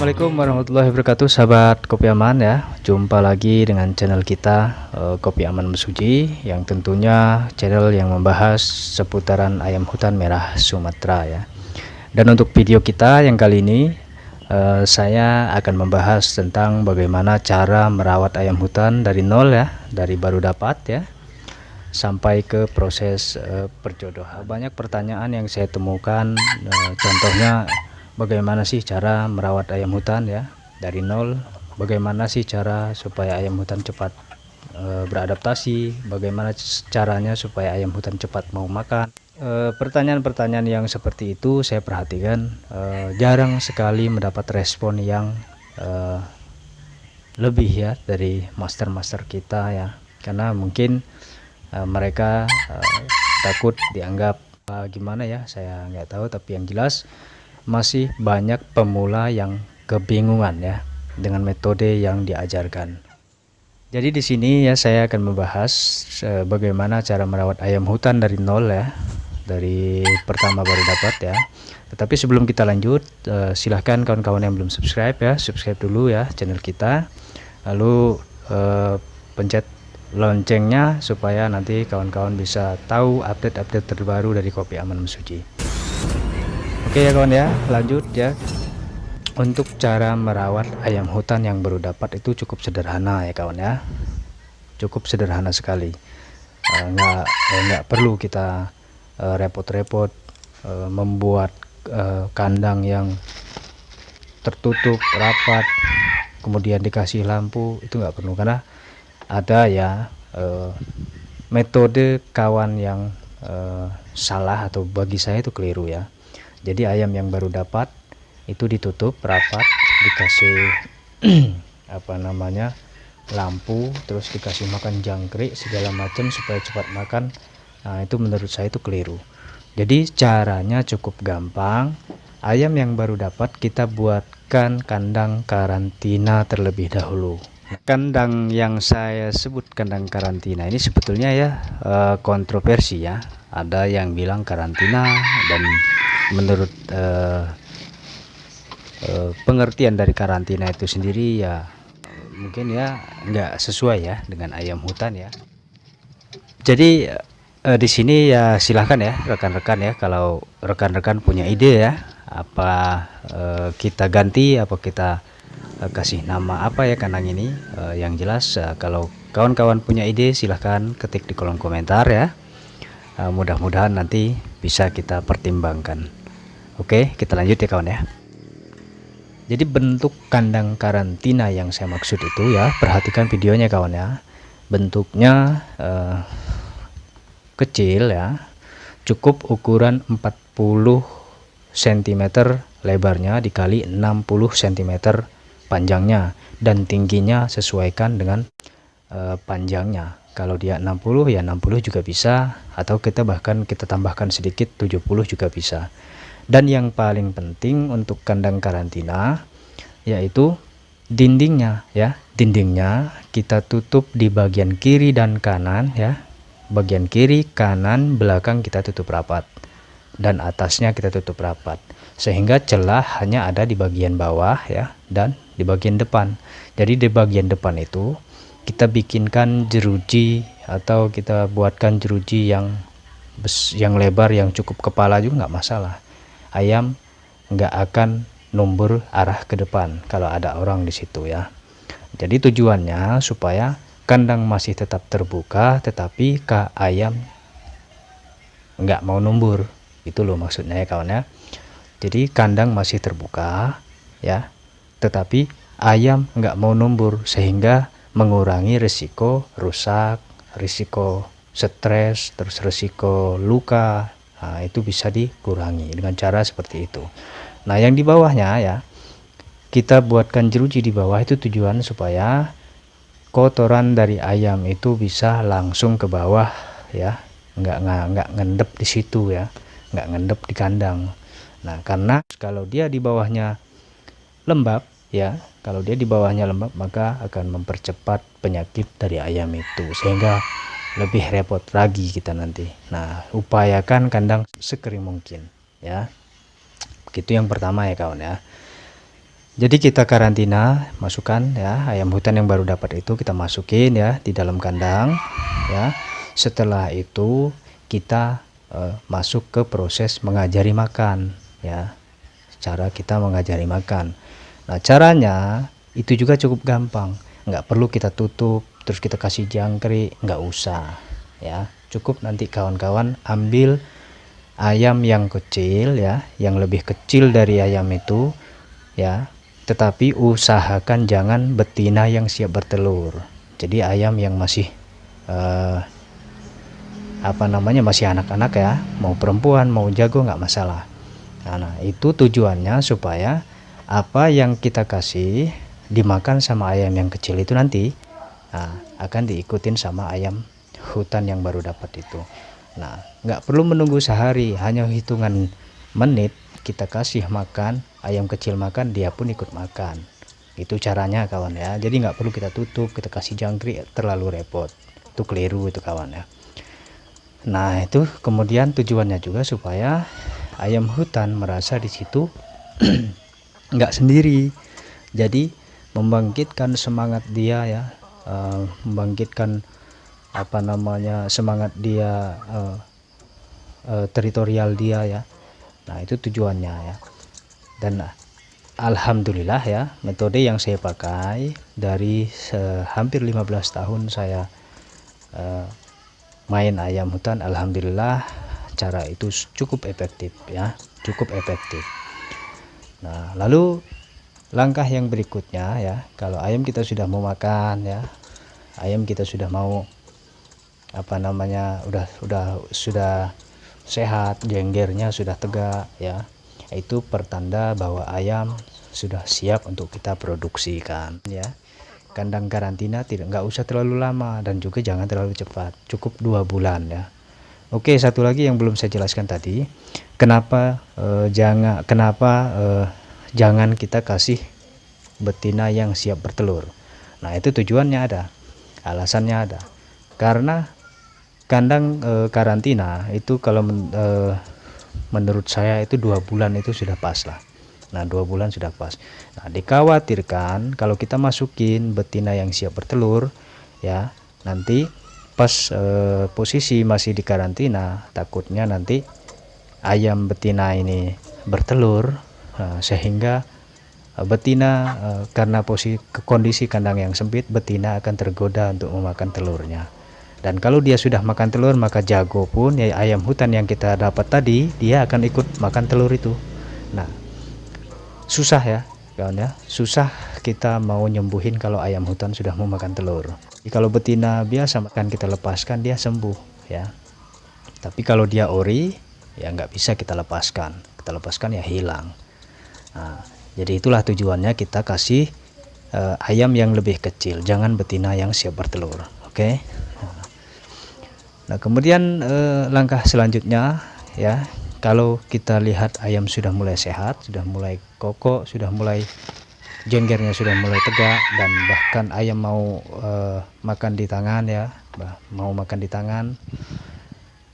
Assalamualaikum warahmatullahi wabarakatuh, sahabat kopi aman ya. Jumpa lagi dengan channel kita Kopi Aman Mesuji, yang tentunya channel yang membahas seputaran ayam hutan merah Sumatera ya. Dan untuk video kita yang kali ini saya akan membahas tentang bagaimana cara merawat ayam hutan dari nol ya, dari baru dapat ya sampai ke proses perjodohan. Banyak pertanyaan yang saya temukan, contohnya bagaimana sih cara merawat ayam hutan ya dari nol, bagaimana sih cara supaya ayam hutan cepat beradaptasi, bagaimana caranya supaya ayam hutan cepat mau makan. Pertanyaan-pertanyaan yang seperti itu saya perhatikan jarang sekali mendapat respon yang lebih ya dari master-master kita ya, karena mungkin mereka takut dianggap gimana ya, saya nggak tahu, tapi yang jelas masih banyak pemula yang kebingungan ya dengan metode yang diajarkan. Jadi di sini ya saya akan membahas bagaimana cara merawat ayam hutan dari nol ya, dari pertama baru dapat ya. Tetapi sebelum kita lanjut, silahkan kawan-kawan yang belum subscribe ya, subscribe dulu ya channel kita, lalu pencet loncengnya supaya nanti kawan-kawan bisa tahu update-update terbaru dari Kopi Aman Mesuji. Oke ya kawan ya, lanjut ya. Untuk cara merawat ayam hutan yang baru dapat itu cukup sederhana ya kawan ya, cukup sederhana sekali. Nggak perlu kita repot-repot membuat kandang yang tertutup rapat kemudian dikasih lampu, itu nggak perlu, karena ada ya metode kawan yang salah atau bagi saya itu keliru ya. Jadi ayam yang baru dapat itu ditutup rapat, dikasih apa namanya lampu, terus dikasih makan jangkrik segala macam supaya cepat makan. Nah itu menurut saya itu keliru. Jadi caranya cukup gampang. Ayam yang baru dapat kita buatkan kandang karantina terlebih dahulu. Kandang yang saya sebut kandang karantina ini sebetulnya ya kontroversi ya. Ada yang bilang karantina, dan menurut pengertian dari karantina itu sendiri ya mungkin ya nggak sesuai ya dengan ayam hutan ya. Jadi di sini ya silahkan ya rekan-rekan ya, kalau rekan-rekan punya ide ya, apa kita ganti, apa kita kasih nama apa ya kandang ini. Yang jelas kalau kawan-kawan punya ide silahkan ketik di kolom komentar ya. Mudah-mudahan nanti bisa kita pertimbangkan. Oke, kita lanjut ya kawan ya. Jadi bentuk kandang karantina yang saya maksud itu ya, perhatikan videonya kawan ya. Bentuknya kecil ya, cukup ukuran 40 cm lebarnya dikali 60 cm panjangnya, dan tingginya sesuaikan dengan panjangnya. Kalau dia 60 ya 60 juga bisa, atau kita bahkan kita tambahkan sedikit 70 juga bisa. Dan yang paling penting untuk kandang karantina yaitu dindingnya ya. Dindingnya kita tutup di bagian kiri dan kanan ya. Bagian kiri, kanan, belakang kita tutup rapat, dan atasnya kita tutup rapat, sehingga celah hanya ada di bagian bawah ya dan di bagian depan. Jadi di bagian depan itu kita bikinkan jeruji, atau kita buatkan jeruji yang lebar, yang cukup kepala juga nggak masalah. Ayam nggak akan numbur arah ke depan kalau ada orang di situ ya. Jadi tujuannya supaya kandang masih tetap terbuka, tetapi ayam nggak mau numbur, itu loh maksudnya ya kawan ya. Jadi kandang masih terbuka ya, tetapi ayam nggak mau numbur, sehingga mengurangi risiko rusak, risiko stres, terus risiko luka. Nah, itu bisa dikurangi dengan cara seperti itu. Nah yang di bawahnya ya, kita buatkan jeruji di bawah, itu tujuan supaya kotoran dari ayam itu bisa langsung ke bawah ya, nggak ngendep di situ ya, nggak ngendep di kandang. Nah karena kalau dia di bawahnya lembab ya, kalau dia di bawahnya lembab maka akan mempercepat penyakit dari ayam itu, sehingga lebih repot lagi kita nanti. Nah upayakan kandang sekering mungkin ya. Begitu yang pertama ya kawan ya. Jadi kita karantina, masukkan ya ayam hutan yang baru dapat itu kita masukin ya di dalam kandang ya. Setelah itu kita masuk ke proses mengajari makan ya. Cara kita mengajari makan. Nah, caranya itu juga cukup gampang. Nggak perlu kita tutup terus kita kasih jangkrik, nggak usah ya. Cukup nanti kawan-kawan ambil ayam yang kecil ya, yang lebih kecil dari ayam itu ya, tetapi usahakan jangan betina yang siap bertelur. Jadi ayam yang masih masih anak-anak ya, mau perempuan mau jago nggak masalah. Nah, itu tujuannya supaya apa yang kita kasih dimakan sama ayam yang kecil itu nanti akan diikutin sama ayam hutan yang baru dapat itu. Nah, nggak perlu menunggu sehari, hanya hitungan menit kita kasih makan, ayam kecil makan, dia pun ikut makan. Itu caranya kawan ya. Jadi nggak perlu kita tutup, kita kasih jangkrik, terlalu repot. Itu keliru itu kawan ya. Nah, itu kemudian tujuannya juga supaya ayam hutan merasa di situ nggak sendiri. Jadi membangkitkan semangat dia ya, membangkitkan semangat dia, teritorial dia ya. Nah, itu tujuannya ya. Dan alhamdulillah ya, metode yang saya pakai dari hampir 15 tahun saya main ayam hutan, alhamdulillah cara itu cukup efektif ya, cukup efektif. Nah, lalu langkah yang berikutnya ya, kalau ayam kita sudah mau makan ya, ayam kita sudah mau sudah sehat, jenggernya sudah tegak ya, itu pertanda bahwa ayam sudah siap untuk kita produksikan ya. Kandang karantina nggak usah terlalu lama dan juga jangan terlalu cepat, cukup 2 bulan ya. Oke, satu lagi yang belum saya jelaskan tadi, kenapa jangan kita kasih betina yang siap bertelur. Nah, itu tujuannya ada, alasannya ada. Karena kandang karantina itu kalau menurut saya itu 2 bulan itu sudah pas lah. Nah, 2 bulan sudah pas. Nah, dikhawatirkan kalau kita masukin betina yang siap bertelur ya, nanti pas posisi masih di karantina, takutnya nanti ayam betina ini bertelur sehingga betina karena kondisi kandang yang sempit, betina akan tergoda untuk memakan telurnya. Dan kalau dia sudah makan telur, maka jago pun ya, ayam hutan yang kita dapat tadi, dia akan ikut makan telur itu. Nah, susah ya kawan ya, susah kita mau nyembuhin kalau ayam hutan sudah mau makan telur. Jadi kalau betina biasa makan kita lepaskan, dia sembuh ya. Tapi kalau dia ori ya nggak bisa kita lepaskan ya hilang. Nah, jadi itulah tujuannya kita kasih ayam yang lebih kecil, jangan betina yang siap bertelur. Oke. Nah, kemudian langkah selanjutnya ya, kalau kita lihat ayam sudah mulai sehat, sudah mulai kokoh, sudah mulai jenggernya sudah mulai tegak, dan bahkan ayam mau makan di tangan ya, mau makan di tangan.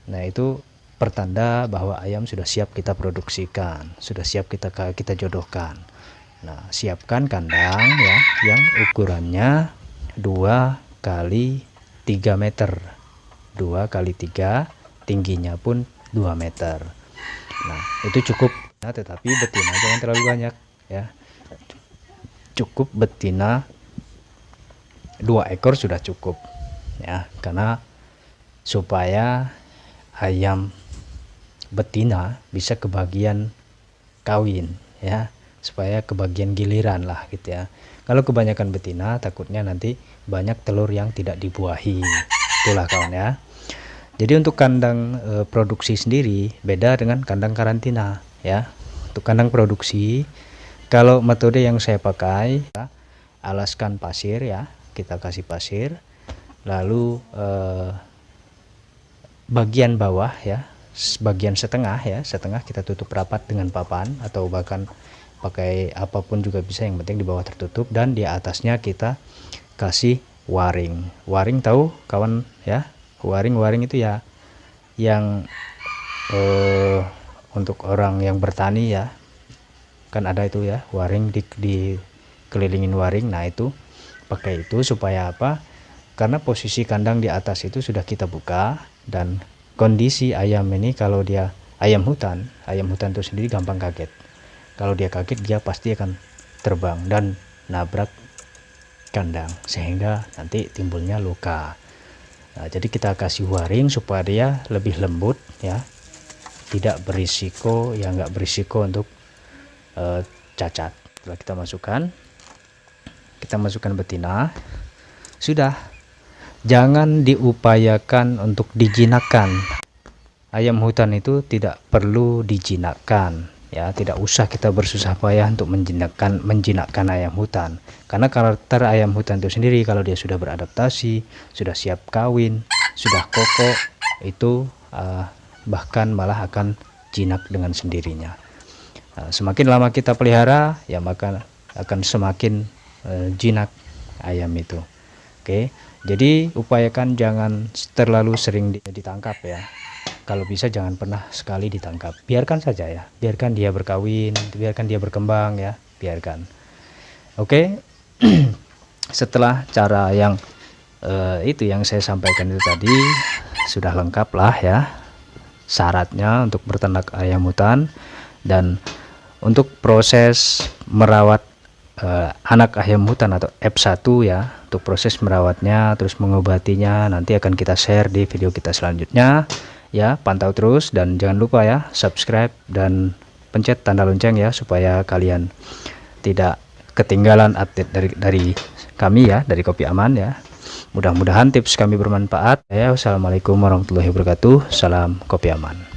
Nah, itu pertanda bahwa ayam sudah siap kita produksikan, sudah siap kita jodohkan. Nah, siapkan kandang ya yang ukurannya 2 kali 3 meter, 2 kali 3, tingginya pun 2 meter. Nah, itu cukup. Nah, tetapi betina jangan terlalu banyak ya, cukup betina 2 ekor sudah cukup ya, karena supaya ayam betina bisa kebagian kawin ya, supaya kebagian giliran lah gitu ya. Kalau kebanyakan betina takutnya nanti banyak telur yang tidak dibuahi. Itulah kawan ya. Jadi untuk kandang produksi sendiri beda dengan kandang karantina ya. Untuk kandang produksi, kalau metode yang saya pakai, alaskan pasir ya, kita kasih pasir, lalu bagian bawah ya, bagian setengah ya, setengah kita tutup rapat dengan papan atau bahkan pakai apapun juga bisa, yang penting di bawah tertutup, dan di atasnya kita kasih waring. Waring tahu kawan ya, waring itu ya yang untuk orang yang bertani ya, kan ada itu ya, waring dikelilingin waring. Nah itu pakai itu supaya apa, karena posisi kandang di atas itu sudah kita buka, dan kondisi ayam ini kalau dia ayam hutan itu sendiri gampang kaget. Kalau dia kaget, dia pasti akan terbang dan nabrak kandang sehingga nanti timbulnya luka. Nah, jadi kita kasih waring supaya dia lebih lembut ya, tidak berisiko, ya nggak berisiko untuk cacat. Setelah kita masukkan betina, sudah. Jangan diupayakan untuk dijinakkan. Ayam hutan itu tidak perlu dijinakkan ya, tidak usah kita bersusah payah untuk menjinakkan ayam hutan, karena karakter ayam hutan itu sendiri kalau dia sudah beradaptasi, sudah siap kawin, sudah kokoh, itu bahkan malah akan jinak dengan sendirinya. Semakin lama kita pelihara ya, maka akan semakin jinak ayam itu. Oke, jadi upayakan jangan terlalu sering ditangkap ya. Kalau bisa jangan pernah sekali ditangkap, biarkan saja ya, biarkan dia berkawin, biarkan dia berkembang ya, biarkan. Oke. Setelah cara yang itu yang saya sampaikan itu tadi, sudah lengkap lah ya syaratnya untuk berternak ayam hutan. Dan untuk proses merawat anak ayam hutan atau F1 ya, untuk proses merawatnya terus mengobatinya nanti akan kita share di video kita selanjutnya ya. Pantau terus dan jangan lupa ya subscribe dan pencet tanda lonceng ya, supaya kalian tidak ketinggalan update dari kami ya, dari Kopi Aman ya. Mudah-mudahan tips kami bermanfaat ya. Wassalamualaikum warahmatullahi wabarakatuh. Salam Kopi Aman.